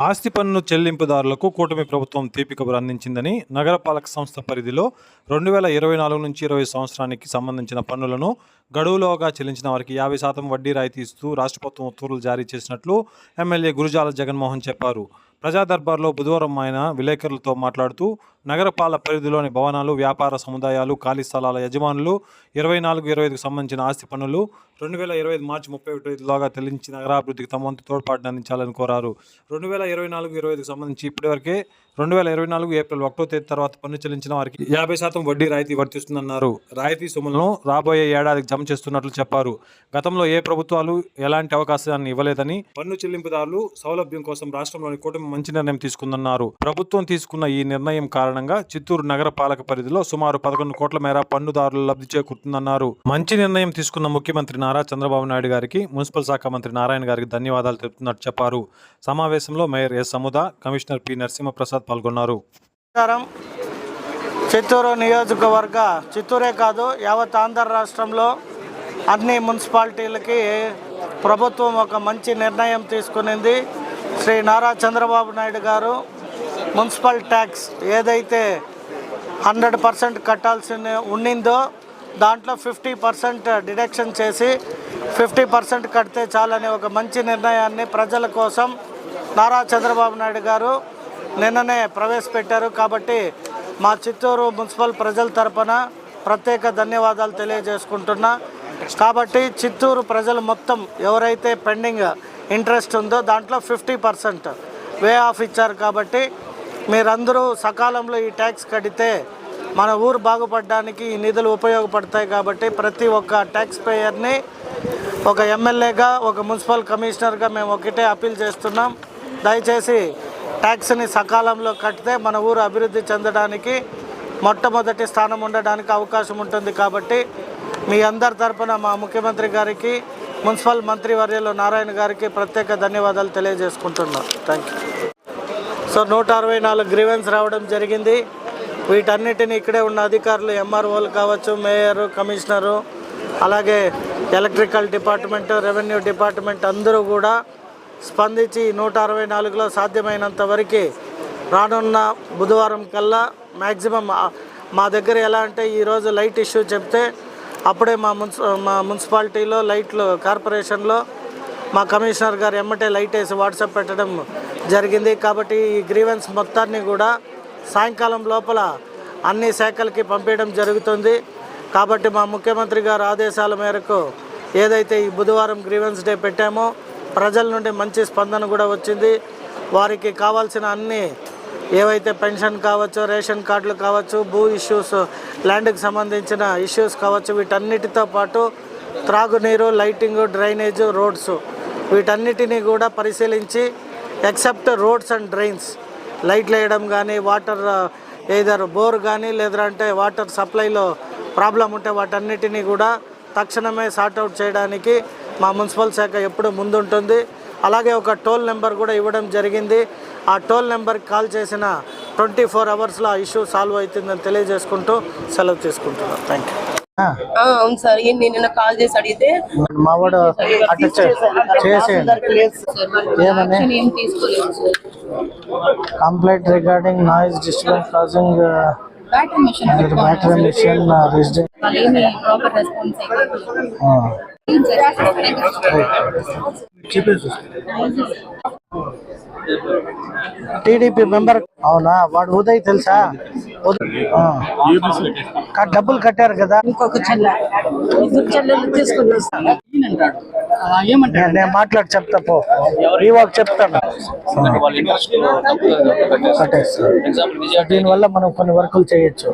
ఆస్తి పన్ను చెల్లింపుదారులకు కూటమి ప్రభుత్వం తీపి కబురు అందించిందని నగరపాలక సంస్థ పరిధిలో 2024 నుంచి 20 సంవత్సరానికి సంబంధించిన పన్నులను గడువులోగా చెల్లించిన వారికి 50% వడ్డీ రాయితీ ఇస్తూ రాష్ట్ర ప్రభుత్వం ఉత్తర్వులు జారీ చేసినట్లు ఎమ్మెల్యే గురుజాల జగన్మోహన్ చెప్పారు. ప్రజా దర్బార్లో బుధవారం ఆయన విలేకరులతో మాట్లాడుతూ నగరపాలక పరిధిలోని భవనాలు, వ్యాపార సముదాయాలు, ఖాళీ స్థలాల యజమానులు 24-25కు సంబంధించిన ఆస్తి పన్నులు 2025 మార్చి 31లోగా చెల్లించి నగరాభివృద్ధికి తమ వంతు తోడ్పాటును అందించాలని కోరారు. 2024-25కు సంబంధించి ఇప్పటివరకే 2024 ఏప్రిల్ 1వ తేదీ తర్వాత పన్ను చెల్లించిన వారికి 50% వడ్డీ రాయితీ వర్తిస్తుందన్నారు. రాయితీ సొమ్ములను రాబోయే ఏడాదికి జమ చేస్తున్నట్లు చెప్పారు. గతంలో ఏ ప్రభుత్వాలు ఎలాంటి అవకాశాన్ని ఇవ్వలేదని, పన్ను చెల్లింపుదారులు సౌలభ్యం కోసం రాష్ట్రంలోని కూటమి మంచి నిర్ణయం తీసుకుందన్నారు. ప్రభుత్వం తీసుకున్న ఈ నిర్ణయం కారణంగా చిత్తూరు నగర పాలక పరిధిలో సుమారు 11 కోట్ల మేర పన్నుదారులు లబ్ధి చేకూరుతుందన్నారు. మంచి నిర్ణయం తీసుకున్న ముఖ్యమంత్రి నారా చంద్రబాబు నాయుడు గారికి, మున్సిపల్ శాఖ మంత్రి నారాయణ గారికి ధన్యవాదాలు తెలుపుతున్నట్టు చెప్పారు. సమావేశంలో mayor S Samuda, commissioner P Narasimhaprasad పాల్గొన్నారు. చిత్తూరు నియోజకవర్గ, చిత్తూరే కాదు యావత్ ఆంధ్ర రాష్ట్రంలో అన్ని మున్సిపాలిటీలకి ప్రభుత్వం ఒక మంచి నిర్ణయం తీసుకునింది. శ్రీ నారా చంద్రబాబు నాయుడు గారు మున్సిపల్ ట్యాక్స్ ఏదైతే 100% కట్టాల్సి ఉండిందో దాంట్లో 50% డిడక్షన్ చేసి 50% కడితే చాలని ఒక మంచి నిర్ణయాన్ని ప్రజల కోసం నారా చంద్రబాబు నాయుడు గారు నిన్ననే ప్రవేశపెట్టారు. కాబట్టి మా చిత్తూరు మున్సిపల్ ప్రజల తరపున ప్రత్యేక ధన్యవాదాలు తెలియజేసుకుంటున్నా. కాబట్టి చిత్తూరు ప్రజలు మొత్తం ఎవరైతే పెండింగ్ ఇంట్రెస్ట్ ఉందో దాంట్లో 50% వే ఆఫ్ ఇచ్చారు. కాబట్టి మీరందరూ సకాలంలో ఈ ట్యాక్స్ కడితే మన ఊరు బాగుపడడానికి ఈ నిధులు ఉపయోగపడతాయి. కాబట్టి ప్రతి ఒక్క ట్యాక్స్ పేయర్ని ఒక ఎమ్మెల్యేగా, ఒక మున్సిపల్ కమిషనర్గా మేము ఒకటే అప్పీల్ చేస్తున్నాం. దయచేసి ట్యాక్స్ని సకాలంలో కడితే మన ఊరు అభివృద్ధి చెందడానికి, మొట్టమొదటి స్థానం ఉండడానికి అవకాశం ఉంటుంది. కాబట్టి మీ అందరి తరపున మా ముఖ్యమంత్రి గారికి, మున్సిపల్ మంత్రివర్యులు నారాయణ గారికి ప్రత్యేక ధన్యవాదాలు తెలియజేసుకుంటున్నాం. Thank you. సో 164 గ్రీవెన్స్ రావడం జరిగింది. వీటన్నిటిని ఇక్కడే ఉన్న అధికారులు, ఎంఆర్ఓలు కావచ్చు, మేయరు, కమిషనరు, అలాగే ఎలక్ట్రికల్ డిపార్ట్మెంట్, రెవెన్యూ డిపార్ట్మెంట్ అందరూ కూడా స్పందించి 164లో సాధ్యమైనంత వరకు రానున్న బుధవారం కల్లా మ్యాక్సిమం మా దగ్గర ఎలా అంటే ఈరోజు లైట్ ఇష్యూ చెప్తే అప్పుడే మా మున్సిపాలిటీలో లైట్లు, కార్పొరేషన్లో మా కమిషనర్ గారు ఎమ్మటే లైట్ వేసి వాట్సాప్ పెట్టడం జరిగింది. కాబట్టి ఈ గ్రీవెన్స్ మొత్తాన్ని కూడా సాయంకాలం లోపల అన్ని శాఖలకి పంపించడం జరుగుతుంది. కాబట్టి మా ముఖ్యమంత్రి గారు ఆదేశాల మేరకు ఏదైతే ఈ బుధవారం గ్రీవెన్స్ డే పెట్టామో ప్రజల నుండి మంచి స్పందన కూడా వచ్చింది. వారికి కావాల్సిన అన్ని ఏవైతే పెన్షన్ కావచ్చు, రేషన్ కార్డులు కావచ్చు, భూ ఇష్యూస్, ల్యాండ్కి సంబంధించిన ఇష్యూస్ కావచ్చు, వీటన్నిటితో పాటు త్రాగునీరు, లైటింగ్, డ్రైనేజ్, రోడ్స్ వీటన్నిటినీ కూడా పరిశీలించి ఎక్సెప్ట్ రోడ్స్ అండ్ డ్రైన్స్, లైట్లు వేయడం కానీ, వాటర్ ఏదర్ బోర్ కానీ లేదంటే వాటర్ సప్లైలో ప్రాబ్లం ఉంటే వాటన్నిటినీ కూడా తక్షణమే సార్ట్అవుట్ చేయడానికి మా మున్సిపల్ శాఖ ఎప్పుడు ముందుంటుంది. అలాగే ఒక టోల్ నెంబర్ కూడా ఇవ్వడం జరిగింది. ఆ టోల్ నెంబర్కి కాల్ చేసిన 24 అవర్స్లో ఆ ఇష్యూ సాల్వ్ అవుతుందని తెలియజేసుకుంటూ సెలవు తీసుకుంటున్నాను. Thank you. అవును సార్, నిన్న కాల్ చేసి అడిగితే మావాడు complaint regarding noise disturbance causing battery machine resident TDP member. అవునా, వాడు ఉదయ్ తెలుసా? డబ్బులు కట్టారు కదా. నేను మాట్లాడి చెప్తా పో, ఈ వాక్ చెప్తాను. దీనివల్ల మనం కొన్ని వర్కులు చేయొచ్చు.